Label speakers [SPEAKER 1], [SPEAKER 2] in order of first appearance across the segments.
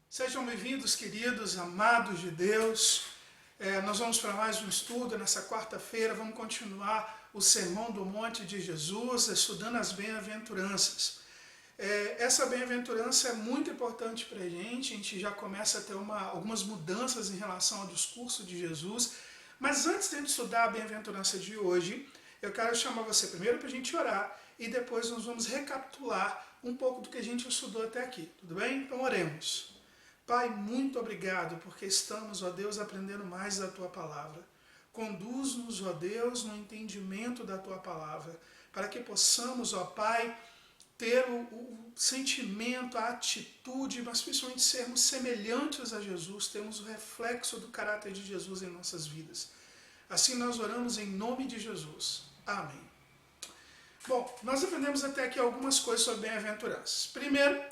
[SPEAKER 1] Sejam bem-vindos, queridos, amados de Deus. Nós vamos para mais um estudo nessa quarta-feira. Vamos continuar o Sermão do Monte de Jesus, estudando as bem-aventuranças. Essa bem-aventurança é muito importante para a gente já começa a ter algumas mudanças em relação ao discurso de Jesus. Mas antes de a gente estudar a bem-aventurança de hoje, eu quero chamar você primeiro para a gente orar e depois nós vamos recapitular um pouco do que a gente estudou até aqui, tudo bem? Então oremos. Pai, muito obrigado porque estamos, ó Deus, aprendendo mais da Tua Palavra. Conduz-nos, ó Deus, no entendimento da Tua Palavra, para que possamos, ó Pai, ter o sentimento, a atitude, mas principalmente sermos semelhantes a Jesus, termos o reflexo do caráter de Jesus em nossas vidas. Assim nós oramos em nome de Jesus. Amém. Bom, nós aprendemos até aqui algumas coisas sobre bem-aventuranças. Primeiro,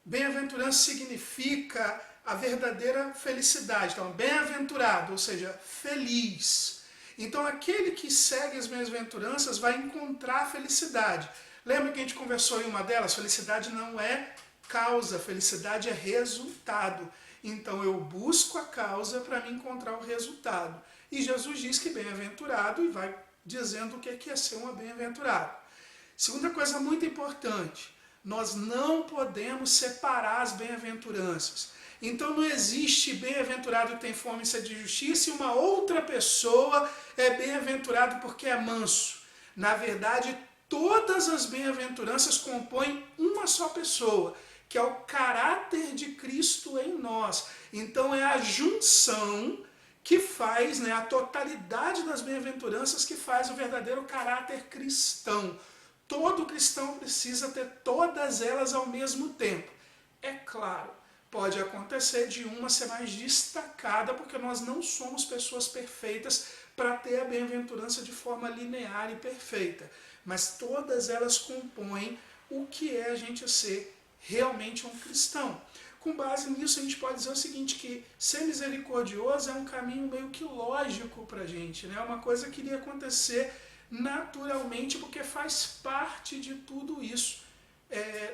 [SPEAKER 1] bem-aventurança significa a verdadeira felicidade. Então, bem-aventurado, ou seja, feliz. Então, aquele que segue as bem-aventuranças vai encontrar a felicidade. Lembra que a gente conversou em uma delas? Felicidade não é causa, felicidade é resultado. Então, eu busco a causa para me encontrar o resultado. E Jesus diz que bem-aventurado e vai dizendo o que é ser uma bem-aventurado. Segunda coisa muito importante. Nós não podemos separar as bem-aventuranças. Então não existe bem-aventurado que tem fome e sede de justiça e uma outra pessoa é bem-aventurado porque é manso. Na verdade, todas as bem-aventuranças compõem uma só pessoa, que é o caráter de Cristo em nós. Então é a junção que faz, a totalidade das bem-aventuranças que faz o verdadeiro caráter cristão. Todo cristão precisa ter todas elas ao mesmo tempo. É claro, pode acontecer de uma ser mais destacada, porque nós não somos pessoas perfeitas para ter a bem-aventurança de forma linear e perfeita. Mas todas elas compõem o que é a gente ser realmente um cristão. Com base nisso, a gente pode dizer o seguinte, que ser misericordioso é um caminho meio que lógico para a gente, né? É uma coisa que iria acontecer naturalmente, porque faz parte de tudo isso,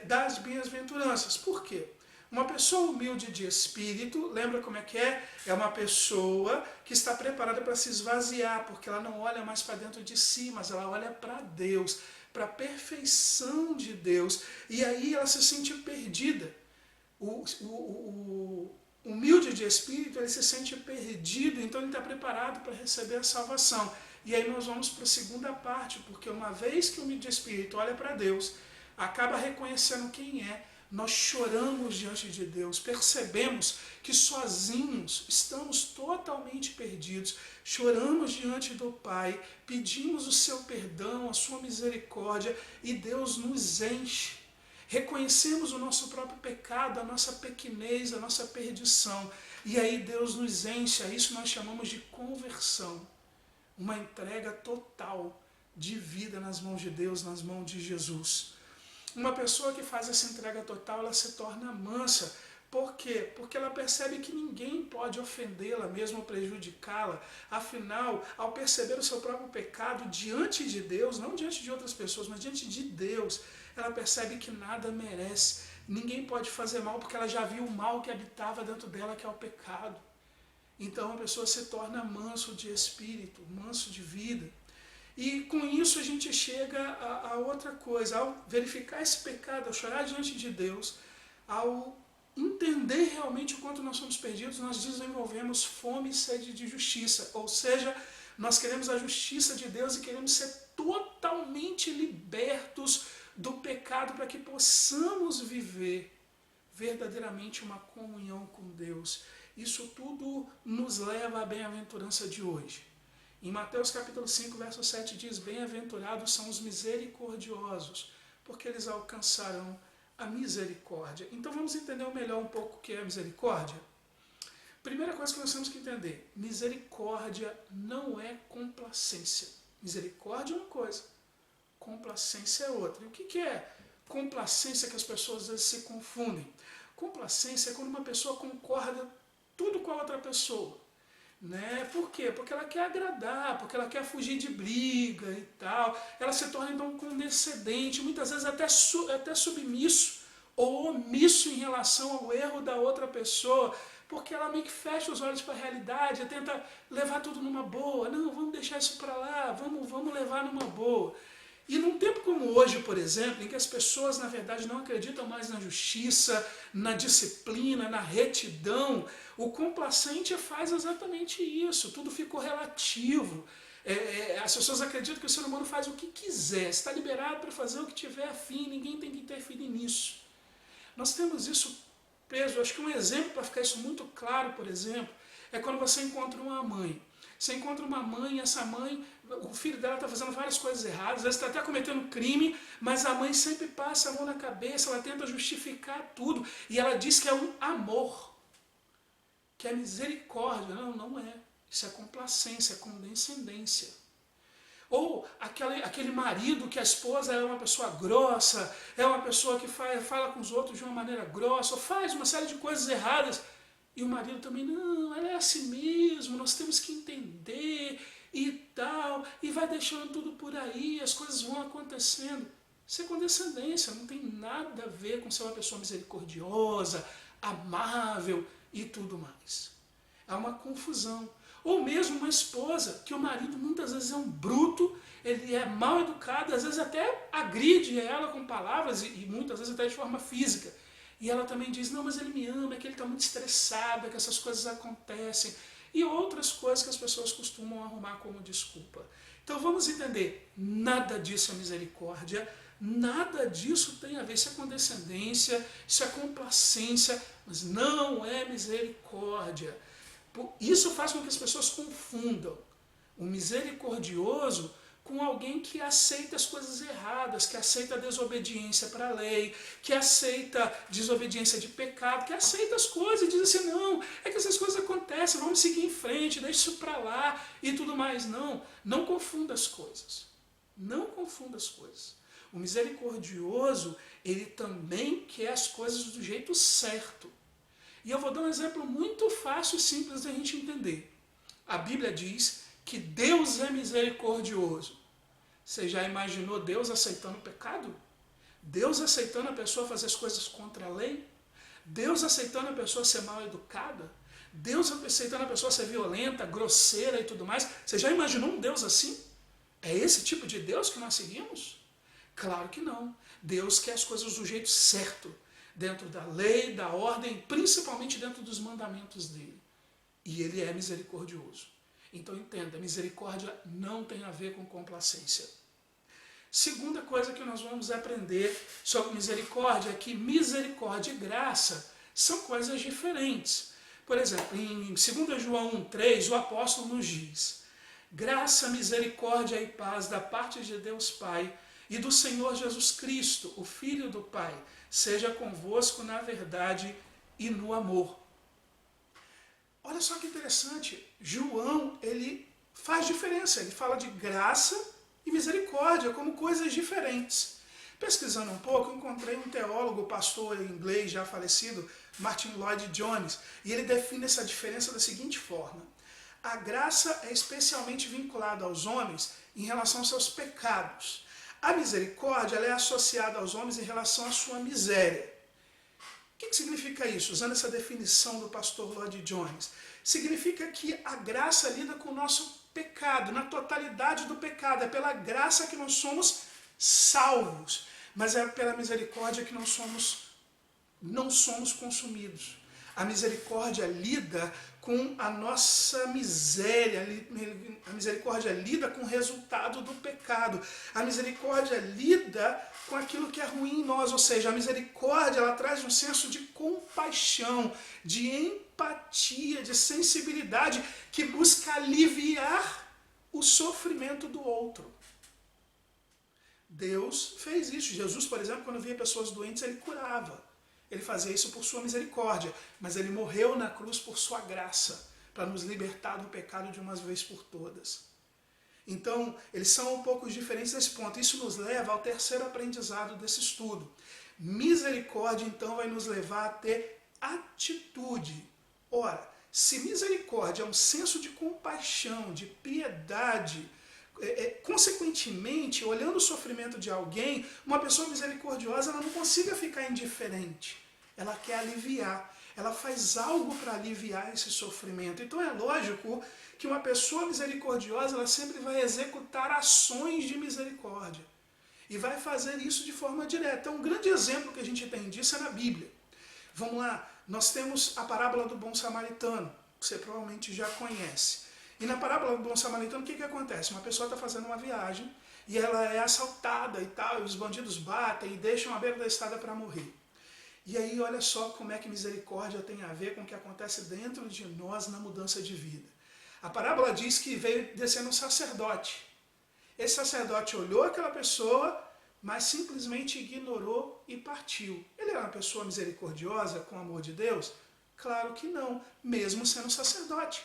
[SPEAKER 1] das bem-aventuranças. Por quê? Uma pessoa humilde de espírito, lembra como é que é? É uma pessoa que está preparada para se esvaziar, porque ela não olha mais para dentro de si, mas ela olha para Deus, para a perfeição de Deus, e aí ela se sente perdida. O humilde de espírito, ele se sente perdido, então ele está preparado para receber a salvação. E aí nós vamos para a segunda parte, porque uma vez que o humilde de espírito olha para Deus, acaba reconhecendo quem é, nós choramos diante de Deus, percebemos que sozinhos estamos totalmente perdidos, choramos diante do Pai, pedimos o seu perdão, a sua misericórdia, e Deus nos enche. Reconhecemos o nosso próprio pecado, a nossa pequenez, a nossa perdição, e aí Deus nos enche, a isso nós chamamos de conversão. Uma entrega total de vida nas mãos de Deus, nas mãos de Jesus. Uma pessoa que faz essa entrega total, ela se torna mansa. Por quê? Porque ela percebe que ninguém pode ofendê-la, mesmo prejudicá-la. Afinal, ao perceber o seu próprio pecado diante de Deus, não diante de outras pessoas, mas diante de Deus, ela percebe que nada merece. Ninguém pode fazer mal, porque ela já viu o mal que habitava dentro dela, que é o pecado. Então a pessoa se torna manso de espírito, manso de vida. E com isso a gente chega a outra coisa. Ao verificar esse pecado, ao chorar diante de Deus, ao entender realmente o quanto nós somos perdidos, nós desenvolvemos fome e sede de justiça. Ou seja, nós queremos a justiça de Deus e queremos ser totalmente libertos do pecado para que possamos viver verdadeiramente uma comunhão com Deus. Isso tudo nos leva à bem-aventurança de hoje. Em Mateus capítulo 5, verso 7 diz: bem-aventurados são os misericordiosos, porque eles alcançarão a misericórdia. Então vamos entender melhor um pouco o que é a misericórdia? Primeira coisa que nós temos que entender, misericórdia não é complacência. Misericórdia é uma coisa, complacência é outra. E o que é complacência que as pessoas às vezes se confundem? Complacência é quando uma pessoa concorda tudo com a outra pessoa. Né? Por quê? Porque ela quer agradar, porque ela quer fugir de briga e tal. Ela se torna então condescendente, muitas vezes até submisso ou omisso em relação ao erro da outra pessoa, porque ela meio que fecha os olhos para a realidade, tenta levar tudo numa boa. Não, vamos deixar isso para lá, vamos levar numa boa. E num tempo como hoje, por exemplo, em que as pessoas, na verdade, não acreditam mais na justiça, na disciplina, na retidão, o complacente faz exatamente isso. Tudo ficou relativo. As pessoas acreditam que o ser humano faz o que quiser, está liberado para fazer o que tiver afim, ninguém tem que interferir nisso. Nós temos isso preso. Acho que um exemplo para ficar isso muito claro, por exemplo, é quando você encontra uma mãe. Você encontra uma mãe e essa mãe, o filho dela está fazendo várias coisas erradas, às vezes está até cometendo crime, mas a mãe sempre passa a mão na cabeça, ela tenta justificar tudo. E ela diz que é um amor, que é misericórdia. Não, não é. Isso é complacência, é condescendência. Ou aquele marido que a esposa é uma pessoa grossa, é uma pessoa que fala com os outros de uma maneira grossa, ou faz uma série de coisas erradas. E o marido também, não, ela é assim mesmo, nós temos que entender e tal, e vai deixando tudo por aí, as coisas vão acontecendo. Isso é condescendência, não tem nada a ver com ser uma pessoa misericordiosa, amável e tudo mais. Há uma confusão. Ou mesmo uma esposa, que o marido muitas vezes é um bruto, ele é mal educado, às vezes até agride ela com palavras e muitas vezes até de forma física. E ela também diz, não, mas ele me ama, é que ele está muito estressado, é que essas coisas acontecem. E outras coisas que as pessoas costumam arrumar como desculpa. Então vamos entender, nada disso é misericórdia, nada disso tem a ver, isso é condescendência, isso é complacência, mas não é misericórdia. Isso faz com que as pessoas confundam o misericordioso com alguém que aceita as coisas erradas, que aceita a desobediência para a lei, que aceita desobediência de pecado, que aceita as coisas e diz assim, não, é que essas coisas acontecem, vamos seguir em frente, deixa isso para lá e tudo mais. Não, não confunda as coisas. Não confunda as coisas. O misericordioso, ele também quer as coisas do jeito certo. E eu vou dar um exemplo muito fácil e simples da gente entender. A Bíblia diz que Deus é misericordioso. Você já imaginou Deus aceitando o pecado? Deus aceitando a pessoa fazer as coisas contra a lei? Deus aceitando a pessoa ser mal educada? Deus aceitando a pessoa ser violenta, grosseira e tudo mais? Você já imaginou um Deus assim? É esse tipo de Deus que nós seguimos? Claro que não. Deus quer as coisas do jeito certo, dentro da lei, da ordem, principalmente dentro dos mandamentos dele. E ele é misericordioso. Então entenda, misericórdia não tem a ver com complacência. Segunda coisa que nós vamos aprender sobre misericórdia é que misericórdia e graça são coisas diferentes. Por exemplo, em 2 João 1,3, o apóstolo nos diz: graça, misericórdia e paz da parte de Deus Pai e do Senhor Jesus Cristo, o Filho do Pai, seja convosco na verdade e no amor. Olha só que interessante, João, ele faz diferença, ele fala de graça e misericórdia como coisas diferentes. Pesquisando um pouco, encontrei um teólogo, pastor inglês já falecido, Martin Lloyd Jones, e ele define essa diferença da seguinte forma: a graça é especialmente vinculada aos homens em relação aos seus pecados. A misericórdia ela é associada aos homens em relação à sua miséria. O que significa isso? Usando essa definição do pastor Lloyd Jones, significa que a graça lida com o nosso pecado, na totalidade do pecado. É pela graça que nós somos salvos, mas é pela misericórdia que não somos consumidos. A misericórdia lida com a nossa miséria, a misericórdia lida com o resultado do pecado, a misericórdia lida com aquilo que é ruim em nós, ou seja, a misericórdia ela traz um senso de compaixão, de empatia, de sensibilidade, que busca aliviar o sofrimento do outro. Deus fez isso. Jesus, por exemplo, quando via pessoas doentes, ele curava. Ele fazia isso por sua misericórdia, mas ele morreu na cruz por sua graça, para nos libertar do pecado de uma vez por todas. Então, eles são um pouco diferentes nesse ponto. Isso nos leva ao terceiro aprendizado desse estudo. Misericórdia, então, vai nos levar a ter atitude. Ora, Se misericórdia é um senso de compaixão, de piedade, consequentemente, olhando o sofrimento de alguém, uma pessoa misericordiosa ela não consiga ficar indiferente. Ela quer aliviar. Ela faz algo para aliviar esse sofrimento. Então é lógico que uma pessoa misericordiosa ela sempre vai executar ações de misericórdia. E vai fazer isso de forma direta. Um grande exemplo que a gente tem disso é na Bíblia. Vamos lá, nós temos a parábola do bom samaritano, que você provavelmente já conhece. E na parábola do bom samaritano, o que acontece? Uma pessoa está fazendo uma viagem e ela é assaltada e tal, e os bandidos batem e deixam à beira da estrada para morrer. E aí olha só como é que misericórdia tem a ver com o que acontece dentro de nós na mudança de vida. A parábola diz que veio descendo um sacerdote. Esse sacerdote olhou aquela pessoa, mas simplesmente ignorou e partiu. Ele era uma pessoa misericordiosa, com amor de Deus? Claro que não, mesmo sendo sacerdote.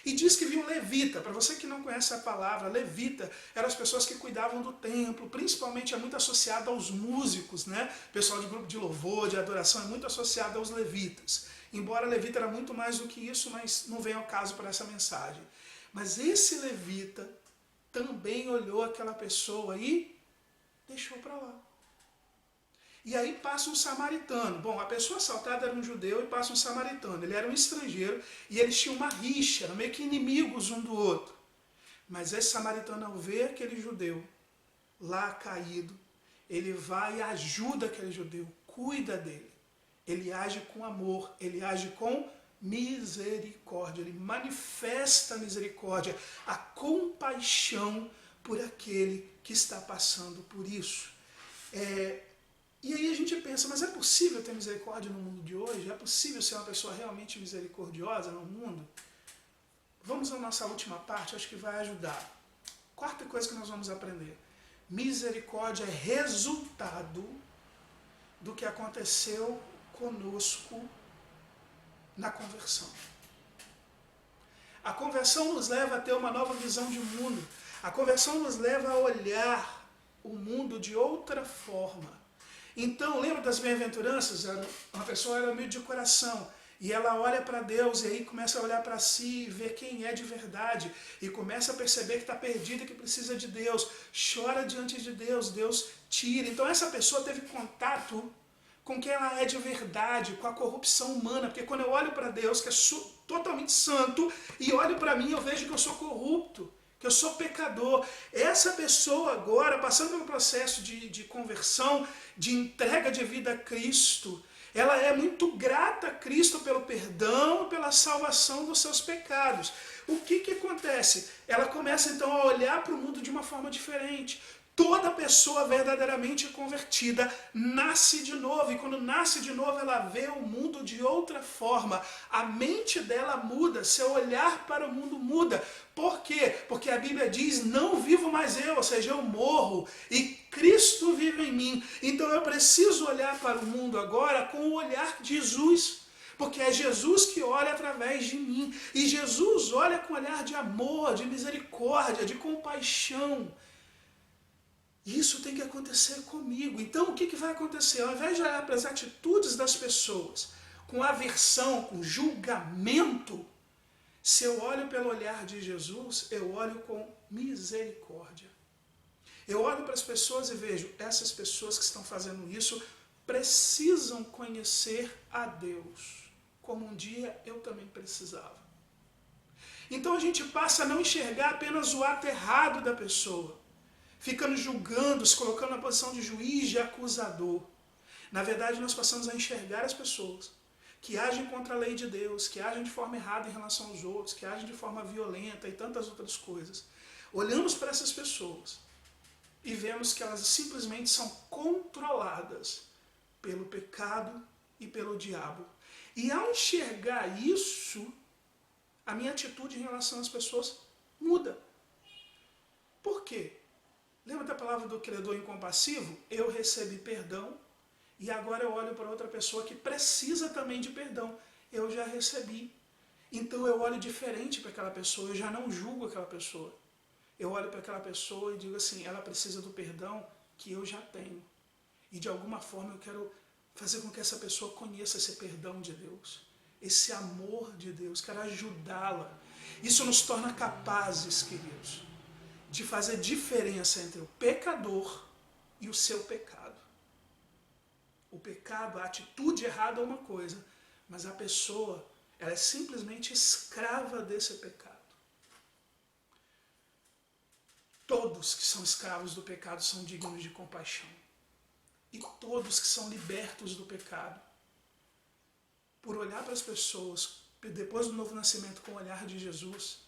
[SPEAKER 1] E diz que viu um levita. Para você que não conhece a palavra, levita eram as pessoas que cuidavam do templo, principalmente é muito associado aos músicos, né? O pessoal de grupo de louvor, de adoração, é muito associado aos levitas. Embora levita era muito mais do que isso, mas não vem ao caso para essa mensagem. Mas esse levita também olhou aquela pessoa e deixou para lá. E aí passa um samaritano. Bom, a pessoa assaltada era um judeu e passa um samaritano. Ele era um estrangeiro e eles tinham uma rixa, eram meio que inimigos um do outro. Mas esse samaritano, ao ver aquele judeu lá caído, ele vai e ajuda aquele judeu, cuida dele. Ele age com amor, ele age com misericórdia, ele manifesta a misericórdia, a compaixão por aquele que está passando por isso. E aí a gente pensa, mas é possível ter misericórdia no mundo de hoje? É possível ser uma pessoa realmente misericordiosa no mundo? Vamos à nossa última parte, acho que vai ajudar. Quarta coisa que nós vamos aprender. Misericórdia é resultado do que aconteceu conosco na conversão. A conversão nos leva a ter uma nova visão de mundo. A conversão nos leva a olhar o mundo de outra forma. Então, lembra das bem-aventuranças? Uma pessoa era humilde de coração e ela olha para Deus e aí começa a olhar para si e ver quem é de verdade e começa a perceber que está perdida, que precisa de Deus, chora diante de Deus, Deus tira. Então essa pessoa teve contato com quem ela é de verdade, com a corrupção humana, porque quando eu olho para Deus, que é totalmente santo, e olho para mim, eu vejo que eu sou corrupto, que eu sou pecador. Essa pessoa agora, passando pelo processo de conversão, de entrega de vida a Cristo, ela é muito grata a Cristo pelo perdão, pela salvação dos seus pecados. O que acontece? Ela começa então a olhar para o mundo de uma forma diferente. Toda pessoa verdadeiramente convertida nasce de novo, e quando nasce de novo ela vê o mundo de outra forma. A mente dela muda, seu olhar para o mundo muda. Por quê? Porque a Bíblia diz, não vivo mais eu, ou seja, eu morro, e Cristo vive em mim. Então eu preciso olhar para o mundo agora com o olhar de Jesus. Porque é Jesus que olha através de mim. E Jesus olha com um olhar de amor, de misericórdia, de compaixão. Isso tem que acontecer comigo. Então o que vai acontecer? Ao invés de olhar para as atitudes das pessoas com aversão, com julgamento, se eu olho pelo olhar de Jesus, eu olho com misericórdia. Eu olho para as pessoas e vejo, essas pessoas que estão fazendo isso precisam conhecer a Deus, como um dia eu também precisava. Então a gente passa a não enxergar apenas o ato errado da pessoa, ficando julgando, se colocando na posição de juiz, de acusador. Na verdade, nós passamos a enxergar as pessoas que agem contra a lei de Deus, que agem de forma errada em relação aos outros, que agem de forma violenta e tantas outras coisas. Olhamos para essas pessoas e vemos que elas simplesmente são controladas pelo pecado e pelo diabo. E ao enxergar isso, a minha atitude em relação às pessoas muda. Por quê? Lembra da palavra do credor incompassivo? Eu recebi perdão e agora eu olho para outra pessoa que precisa também de perdão. Eu já recebi. Então eu olho diferente para aquela pessoa, eu já não julgo aquela pessoa. Eu olho para aquela pessoa e digo assim, ela precisa do perdão que eu já tenho. E de alguma forma eu quero fazer com que essa pessoa conheça esse perdão de Deus. esse amor de Deus, quero ajudá-la. Isso nos torna capazes, queridos, de fazer diferença entre o pecador e o seu pecado. O pecado, a atitude errada é uma coisa, mas a pessoa, ela é simplesmente escrava desse pecado. Todos que são escravos do pecado são dignos de compaixão. E todos que são libertos do pecado, por olhar para as pessoas, depois do novo nascimento com o olhar de Jesus,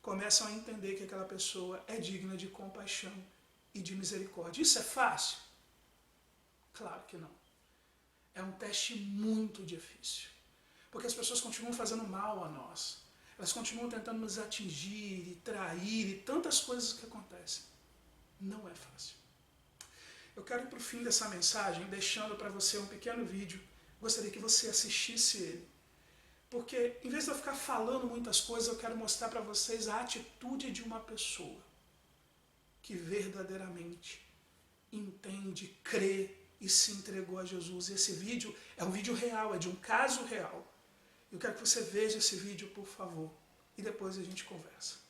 [SPEAKER 1] começam a entender que aquela pessoa é digna de compaixão e de misericórdia. Isso é fácil? Claro que não. É um teste muito difícil. Porque as pessoas continuam fazendo mal a nós. Elas continuam tentando nos atingir e trair e tantas coisas que acontecem. Não é fácil. Eu quero ir para o fim dessa mensagem deixando para você um pequeno vídeo. Gostaria que você assistisse ele. Porque em vez de eu ficar falando muitas coisas, eu quero mostrar para vocês a atitude de uma pessoa que verdadeiramente entende, crê e se entregou a Jesus. E esse vídeo é um vídeo real, é de um caso real. Eu quero que você veja esse vídeo, por favor, e depois a gente conversa.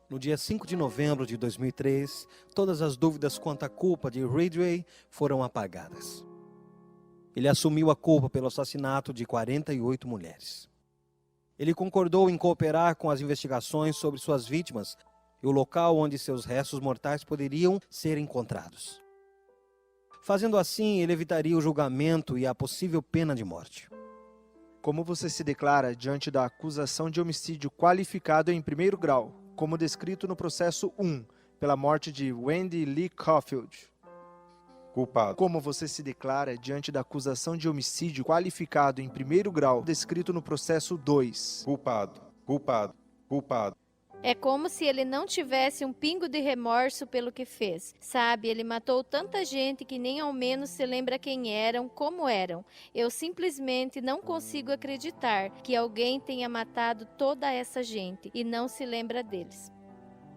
[SPEAKER 2] No dia 5 de novembro de 2003, todas as dúvidas quanto à culpa de Ridgway foram apagadas. Ele assumiu a culpa pelo assassinato de 48 mulheres. Ele concordou em cooperar com as investigações sobre suas vítimas e o local onde seus restos mortais poderiam ser encontrados. Fazendo assim, ele evitaria o julgamento e a possível pena de morte.
[SPEAKER 3] Como você se declara diante da acusação de homicídio qualificado em primeiro grau, como descrito no processo 1, pela morte de Wendy Lee Caulfield?
[SPEAKER 4] Culpado.
[SPEAKER 3] Como você se declara diante da acusação de homicídio qualificado em primeiro grau, descrito no processo 2?
[SPEAKER 4] Culpado. Culpado. Culpado.
[SPEAKER 5] É como se ele não tivesse um pingo de remorso pelo que fez. Sabe, ele matou tanta gente que nem ao menos se lembra quem eram, como eram. Eu simplesmente não consigo acreditar que alguém tenha matado toda essa gente e não se lembra deles.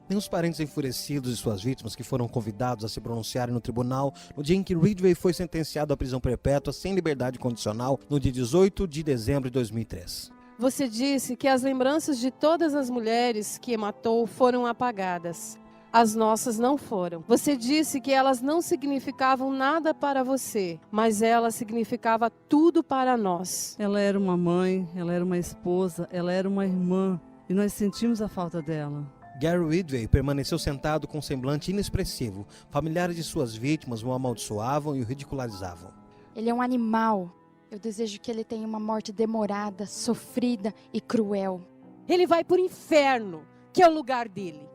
[SPEAKER 2] Nem os parentes enfurecidos de suas vítimas que foram convidados a se pronunciarem no tribunal no dia em que Ridgway foi sentenciado à prisão perpétua sem liberdade condicional no dia 18 de dezembro de 2003.
[SPEAKER 6] Você disse que as lembranças de todas as mulheres que matou foram apagadas. As nossas não foram. Você disse que elas não significavam nada para você, mas ela significava tudo para nós.
[SPEAKER 7] Ela era uma mãe, ela era uma esposa, ela era uma irmã, e nós sentimos a falta dela.
[SPEAKER 2] Gary Ridgway permaneceu sentado com um semblante inexpressivo. Familiares de suas vítimas o amaldiçoavam e o ridicularizavam.
[SPEAKER 8] Ele é um animal. Eu desejo que ele tenha uma morte demorada, sofrida e cruel.
[SPEAKER 6] Ele vai para o inferno, que é o lugar dele.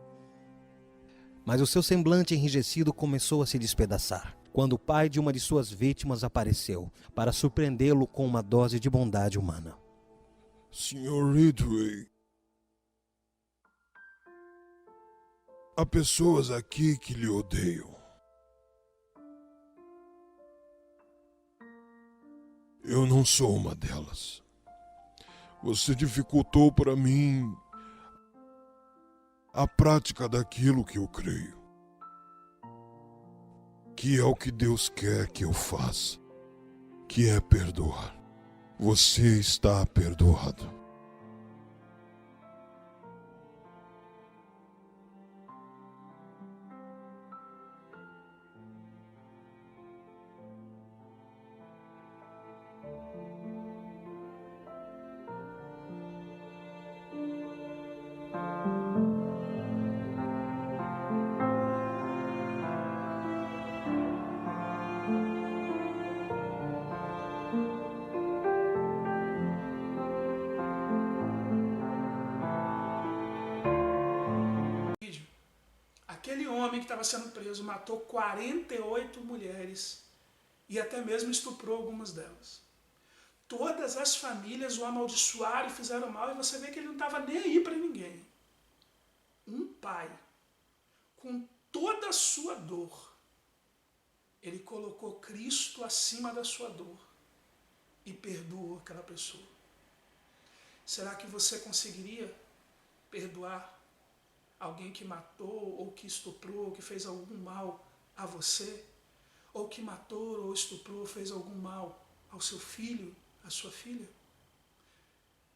[SPEAKER 2] Mas o seu semblante enrijecido começou a se despedaçar, quando o pai de uma de suas vítimas apareceu, para surpreendê-lo com uma dose de bondade humana.
[SPEAKER 9] Sr. Ridgway, há pessoas aqui que lhe odeiam. Eu não sou uma delas. Você dificultou para mim a prática daquilo que eu creio, que é o que Deus quer que eu faça, que é perdoar. Você está perdoado.
[SPEAKER 1] Aquele homem que estava sendo preso matou 48 mulheres e até mesmo estuprou algumas delas. Todas as famílias o amaldiçoaram e fizeram mal, e você vê que ele não estava nem aí para ninguém. Um pai com toda a sua dor, ele colocou Cristo acima da sua dor e perdoou aquela pessoa. Será que você conseguiria perdoar alguém que matou, ou que estuprou, ou que fez algum mal a você? Ou que matou, ou estuprou, ou fez algum mal ao seu filho, à sua filha?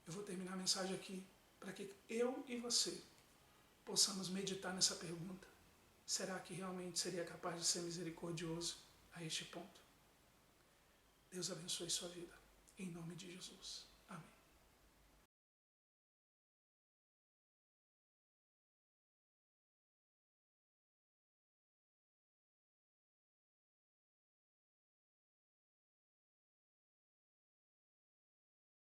[SPEAKER 1] Eu vou terminar a mensagem aqui para que eu e você possamos meditar nessa pergunta. Será que realmente seria capaz de ser misericordioso a este ponto? Deus abençoe sua vida, em nome de Jesus.